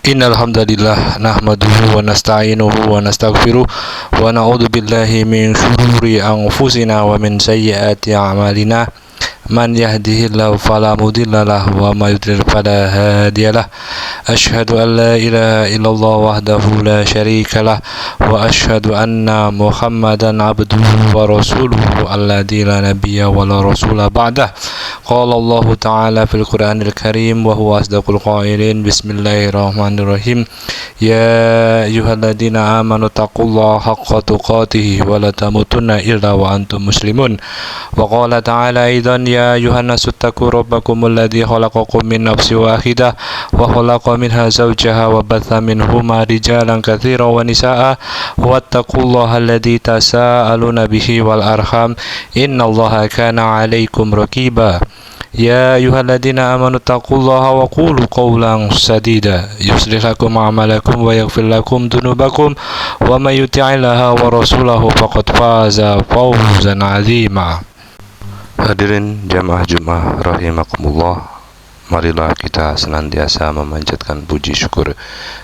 Innal hamdalillah nahmaduhu wa nasta'inuhu wa nastaghfiruh wa na'udzu billahi min shururi anfusina wa min sayyiati a'malina. Man yahdihillahu fala mudilla lahu wa may yudlil fala hadiyalah. Asyhadu an la ilaha illallah wahdahu la syarika lah wa asyhadu anna Muhammadan abduhu wa rasuluhu alladzi la nabiyya wa la rasula ba'dah. Qala Allah Ta'ala fil Qur'anil Karim wa huwa asdaqul qailin. Bismillahirrahmanirrahim. Ya ayyuhalladzina amanu taqullaha haqqa tuqatih wa la tamutunna illa wa antum muslimun. Wa qala ta'ala aidan ya ayyuhan nasu taqu rabbakumul ladzi khalaqakum min nafsin wahidah wa khalaqa minha zawjaha wa batha minhuma rijalan katsiran wa nisaa'a wattaqullaha alladzi tasaaluna bihi wal arham innallaha kana 'alaikum raqiba. Ya ayyuhalladzina amanu taqullaha wa qulu qawlan sadida yuslih lakum a'malakum wa yaghfir lakum dhunubakum wa may yuti'illaha wa rasulahu faqad faza fawzan 'azima. Hadirin jamaah Jumat rahimakumullah, marilah kita senantiasa memanjatkan puji syukur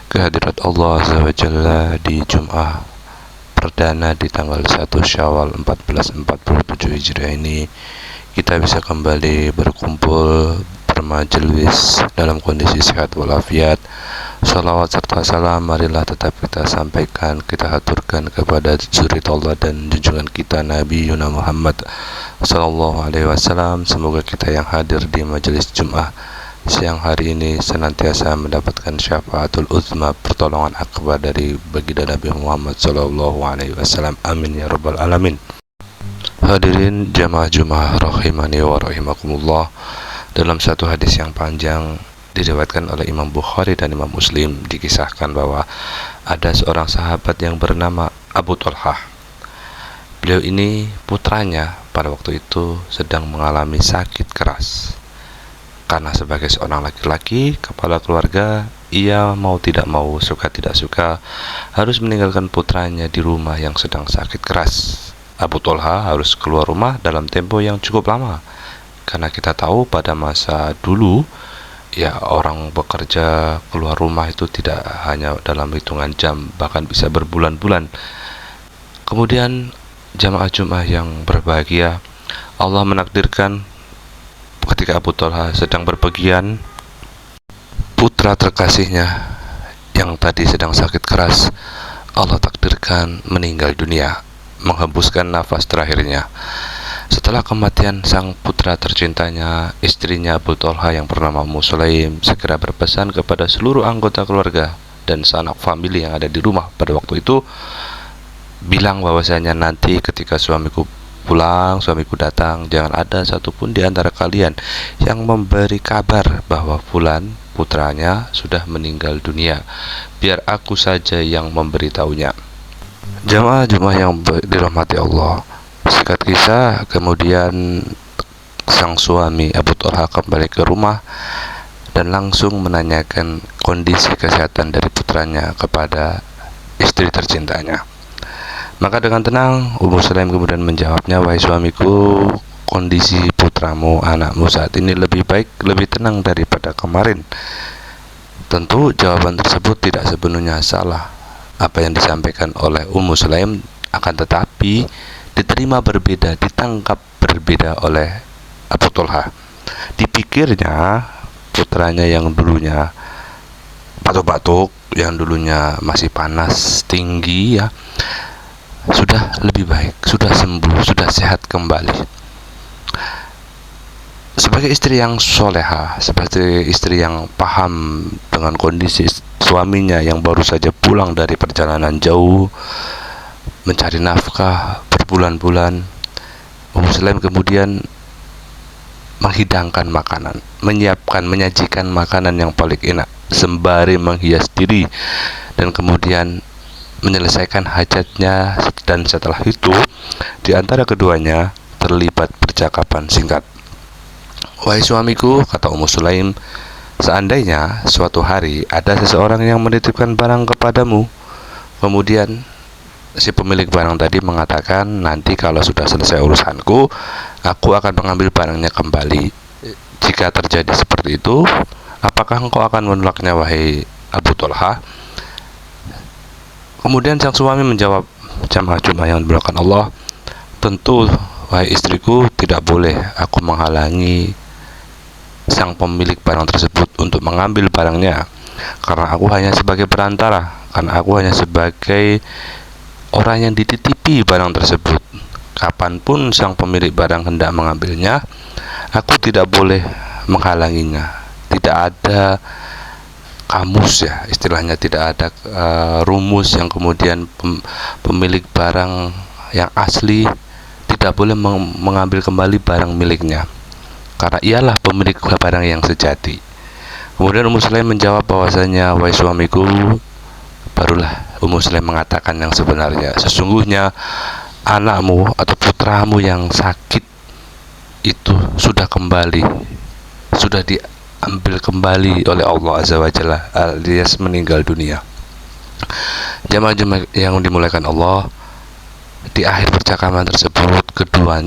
kehadirat Allah Azza wa Jalla di Jumat perdana di tanggal 1 Syawal 1447 Hijriah ini. Kita bisa kembali berkumpul bermajelis dalam kondisi sehat walafiat. Salawat serta salam marilah tetap kita sampaikan, kita haturkan kepada suri Allah dan junjungan kita Nabi Yuna Muhammad sallallahu alaihi wasallam. Semoga kita yang hadir di majelis Jumat siang hari ini senantiasa mendapatkan syafaatul uzma, pertolongan akbar dari baginda Nabi Muhammad sallallahu alaihi wasallam. Amin ya rabbal alamin. Hadirin jamaah Jumat rahimani wa rahimakumullah, dalam satu hadis yang panjang diriwayatkan oleh Imam Bukhari dan Imam Muslim, dikisahkan bahwa ada seorang sahabat yang bernama Abu Thalhah. Beliau ini putranya pada waktu itu sedang mengalami sakit keras. Karena sebagai seorang laki-laki, kepala keluarga, ia mau tidak mau, suka tidak suka, harus meninggalkan putranya di rumah yang sedang sakit keras. Abu Thalhah harus keluar rumah dalam tempo yang cukup lama, karena kita tahu pada masa dulu ya orang bekerja keluar rumah itu tidak hanya dalam hitungan jam, bahkan bisa berbulan-bulan. Kemudian jamaah Jumat yang berbahagia, Allah menakdirkan ketika Abu Thalhah sedang berpergian, putra terkasihnya yang tadi sedang sakit keras, Allah takdirkan meninggal dunia, menghembuskan nafas terakhirnya. Setelah kematian sang putra tercintanya, istrinya Abu Thalhah yang bernama Ummu Sulaim segera berpesan kepada seluruh anggota keluarga dan sanak famili yang ada di rumah pada waktu itu, bilang bahwasanya nanti ketika suamiku pulang, suamiku datang, jangan ada satupun di antara kalian yang memberi kabar bahwa fulan putranya sudah meninggal dunia, biar aku saja yang memberitahunya. Jamaah Jumat yang dirahmati Allah, singkat kisah, kemudian sang suami Abu Thalhah kembali ke rumah dan langsung menanyakan kondisi kesehatan dari putranya kepada istri tercintanya. Maka dengan tenang Ummu Sulaim kemudian menjawabnya, wahai suamiku, kondisi putramu, anakmu saat ini lebih baik, lebih tenang daripada kemarin. Tentu jawaban tersebut tidak sepenuhnya salah apa yang disampaikan oleh Ummu Sulaim, akan tetapi diterima berbeda, ditangkap berbeda oleh Abu Thalhah. Dipikirnya putranya yang dulunya batuk-batuk, yang dulunya masih panas tinggi ya, sudah lebih baik, sudah sembuh, sudah sehat kembali. Sebagai istri yang soleha, sebagai istri yang paham dengan kondisi suaminya yang baru saja pulang dari perjalanan jauh mencari nafkah berbulan-bulan, Ummu Sulaim kemudian menghidangkan makanan, menyiapkan, menyajikan makanan yang paling enak sembari menghias diri, dan kemudian menyelesaikan hajatnya. Dan setelah itu di antara keduanya terlibat percakapan singkat. Wahai suamiku, kata Ummu Sulaim, seandainya suatu hari ada seseorang yang menitipkan barang kepadamu, kemudian si pemilik barang tadi mengatakan, nanti kalau sudah selesai urusanku, aku akan mengambil barangnya kembali. Jika terjadi seperti itu, apakah engkau akan menolaknya, wahai Abu Talha. Kemudian sang suami menjawab, jamaah Jumat yang dimuliakan Allah, tentu wahai istriku, tidak boleh aku menghalangi sang pemilik barang tersebut untuk mengambil barangnya, karena aku hanya sebagai perantara, karena aku hanya sebagai orang yang dititipi barang tersebut. Kapanpun sang pemilik barang hendak mengambilnya, aku tidak boleh menghalanginya. Tidak ada kamus, ya istilahnya, tidak ada rumus yang kemudian pemilik barang yang asli tidak boleh mengambil kembali barang miliknya, karena ialah pemilik barang yang sejati. Kemudian Ummu Sulaim menjawab bahwasanya, wahai suamiku, barulah Ummu Sulaim mengatakan yang sebenarnya, sesungguhnya anakmu atau putramu yang sakit itu sudah kembali, sudah diambil kembali oleh Allah Azza wa Jalla alias meninggal dunia. Jamaah-jamaah yang dimuliakan Allah, di akhir percakapan tersebut,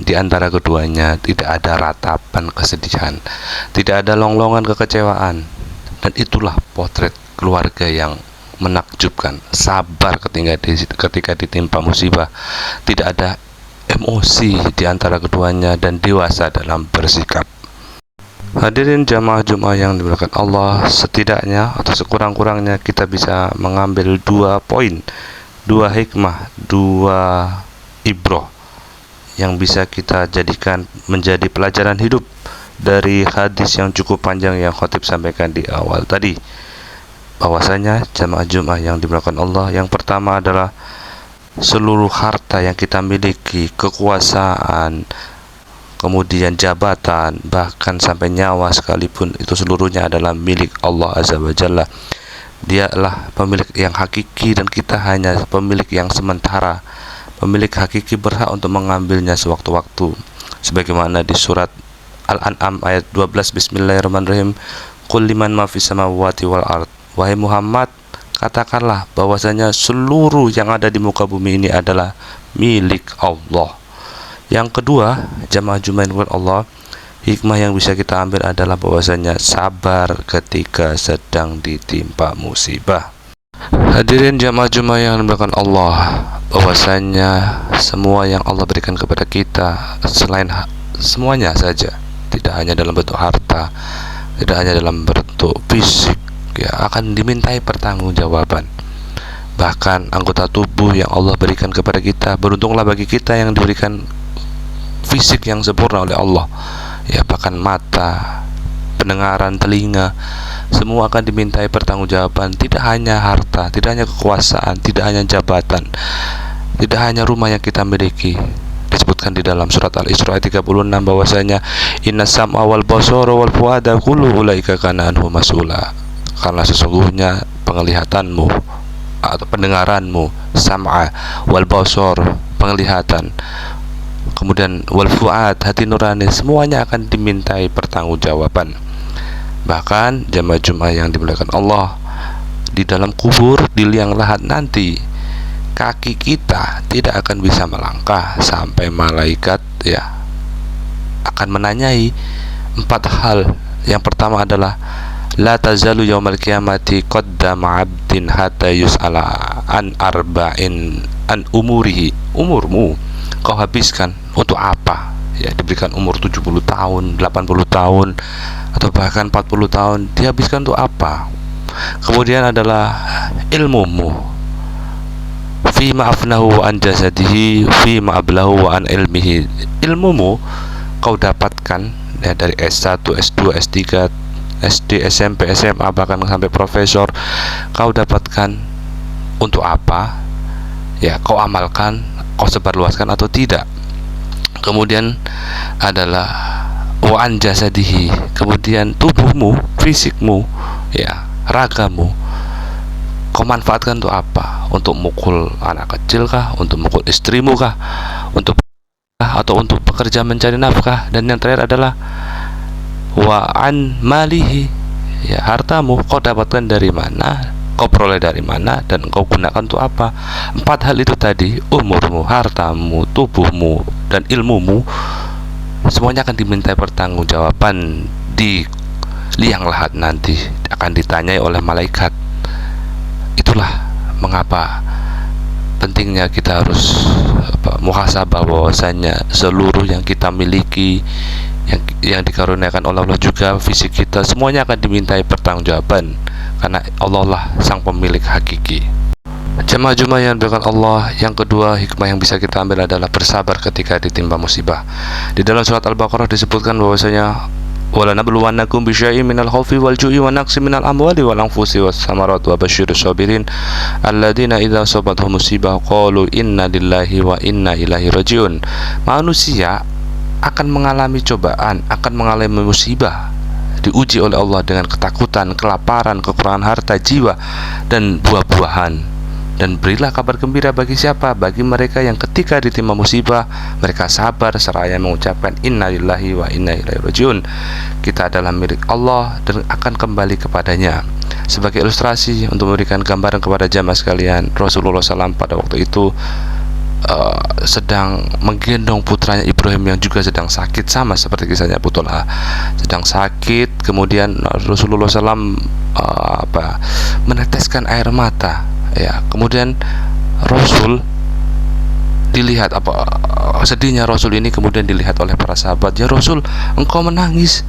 di antara keduanya tidak ada ratapan kesedihan, tidak ada longlongan kekecewaan, dan itulah potret keluarga yang menakjubkan. Sabar ketika ditimpa musibah, tidak ada emosi di antara keduanya, dan dewasa dalam bersikap. Hadirin jamaah Jumat yang dimuliakan Allah, setidaknya atau sekurang-kurangnya kita bisa mengambil 2 poin, 2 hikmah, 2 ibroh yang bisa kita jadikan menjadi pelajaran hidup dari hadis yang cukup panjang yang khatib sampaikan di awal tadi. Bahwasanya jamaah Jumat yang dimuliakan Allah, yang pertama adalah seluruh harta yang kita miliki, kekuasaan, kemudian jabatan, bahkan sampai nyawa sekalipun, itu seluruhnya adalah milik Allah Azza wa Jalla. Dialah pemilik yang hakiki dan kita hanya pemilik yang sementara. Pemilik hakiki berhak untuk mengambilnya sewaktu-waktu, sebagaimana di surat Al-An'am ayat 12, Bismillahirrahmanirrahim, Qul liman ma fis samawati wal ard. Wahai Muhammad, katakanlah bahwasanya seluruh yang ada di muka bumi ini adalah milik Allah. Yang kedua, jamaah Jumat Allah, hikmah yang bisa kita ambil adalah bahwasanya sabar ketika sedang ditimpa musibah. Hadirin jamaah Jumat yang dimuliakan Allah, bahwasanya semua yang Allah berikan kepada kita, selain semuanya saja, tidak hanya dalam bentuk harta, tidak hanya dalam bentuk fisik, ya, akan dimintai pertanggungjawaban. Bahkan anggota tubuh yang Allah berikan kepada kita, beruntunglah bagi kita yang diberikan fisik yang sempurna oleh Allah, ya, bahkan mata, pendengaran, telinga, semua akan dimintai pertanggungjawaban. Tidak hanya harta, tidak hanya kekuasaan, tidak hanya jabatan, tidak hanya rumah yang kita miliki. Disebutkan di dalam surat Al-Isra ayat 36 bahwasanya inna sam'a wal basara wal fuada kullu ulaika kana anhu mas'ula. Karena sesungguhnya penglihatanmu atau pendengaranmu, sam'a, wal basar, penglihatan, kemudian wal fuad, hati nurani, semuanya akan dimintai pertanggungjawaban. Bahkan jamaah Jumat yang dimuliakan Allah, di dalam kubur, di liang lahat nanti, kaki kita tidak akan bisa melangkah sampai malaikat, ya, akan menanyai 4 hal. Yang pertama adalah la tazalu yaumal qiyamati qaddama 'abdin hatta yus'ala an arba'in an umurihi. Umurmu kau habiskan untuk apa? Ya, diberikan umur 70 tahun, 80 tahun, atau bahkan 40 tahun, dihabiskan untuk apa? Kemudian adalah ilmumu, fi ma'afnahu an jasadihi, fi ma'ablahu wa an ilmihi. Ilmumu kau dapatkan, ya, dari S1, S2, S3, SD, SMP, SMA, bahkan sampai profesor, kau dapatkan untuk apa? Ya, kau amalkan, kau sebarluaskan atau tidak? Kemudian adalah wa'an jasadihi, kemudian tubuhmu, fisikmu, ya, ragamu, kau manfaatkan untuk apa? Untuk mukul anak kecil kah? Untuk mukul istrimu kah? Atau untuk bekerja mencari nafkah? Dan yang terakhir adalah wa'an malihi, ya, hartamu kau dapatkan dari mana, kau peroleh dari mana, dan kau gunakan untuk apa? 4 hal itu tadi, umurmu, hartamu, tubuhmu, dan ilmumu, semuanya akan dimintai pertanggungjawaban di liang lahat nanti. Akan ditanyai oleh malaikat, Itulah mengapa pentingnya kita harus muhasabah, bahwasanya seluruh yang kita miliki, yang dikaruniakan oleh Allah, juga fisik kita, semuanya akan dimintai pertanggungjawaban, karena Allah lah sang pemilik hakiki. Jemaah-jemaah yang dimuliakan Allah, yang kedua hikmah yang bisa kita ambil adalah bersabar ketika ditimpa musibah. Di dalam surat Al-Baqarah disebutkan bahwasanya وَلَنَبْلُوَنَّكُمْ بِشَيْءٍ مِنَ الْخَوْفِ وَالْجُوعِ وَنَقْصٍ مِنَ الْأَمْوَالِ وَالْأَنْفُسِ وَالثَّمَرَاتِ وَبَشِّرِ الصَّابِرِينَ الَّذِينَ إِذَا أَصَابَتْهُمْ مُصِيبَةٌ قَالُوا إِنَّا لِلَّهِ وَإِنَّا إِلَيْهِ رَاجِعُونَ. Manusia akan mengalami cobaan, akan mengalami musibah, diuji oleh Allah dengan ketakutan, kelaparan, kekurangan harta, jiwa, dan buah-buahan. Dan berilah kabar gembira bagi siapa? Bagi mereka yang ketika ditimpa musibah mereka sabar seraya mengucapkan innalillahi wa inna ilaihi rajiun. Kita adalah milik Allah dan akan kembali kepadanya. Sebagai ilustrasi untuk memberikan gambaran kepada jamaah sekalian, Rasulullah SAW pada waktu itu sedang menggendong putranya Ibrahim yang juga sedang sakit, sama seperti kisahnya Abu Thalha, sedang sakit. Kemudian Rasulullah SAW meneteskan air mata, ya. Kemudian Rasul dilihat sedihnya Rasul ini, kemudian dilihat oleh para sahabat. Ya Rasul, engkau menangis?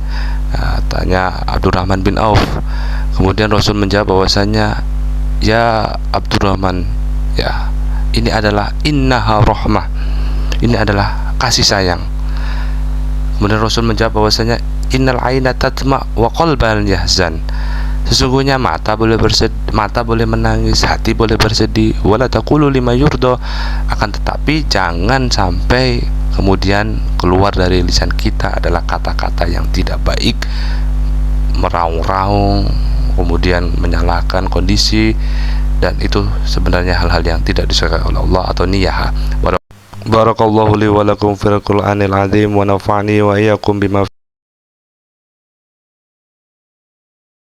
Tanya Abdurrahman bin Auf. Kemudian Rasul menjawab bahwasanya, ya Abdurrahman, ya, ini adalah innaha rahmah, ini adalah kasih sayang. Kemudian Rasul menjawab bahwasanya innal aina tatma wa qalban yahzan. Sesungguhnya mata boleh menangis, hati boleh bersedih. Wala taqulu lima yurda, akan tetapi jangan sampai kemudian keluar dari lisan kita adalah kata-kata yang tidak baik, meraung-raung, kemudian menyalahkan kondisi, dan itu sebenarnya hal-hal yang tidak disukai oleh Allah atau niyah. Barakallahu li wa lakum fil Qur'anil azim wa nafa'ani wa iyyakum bima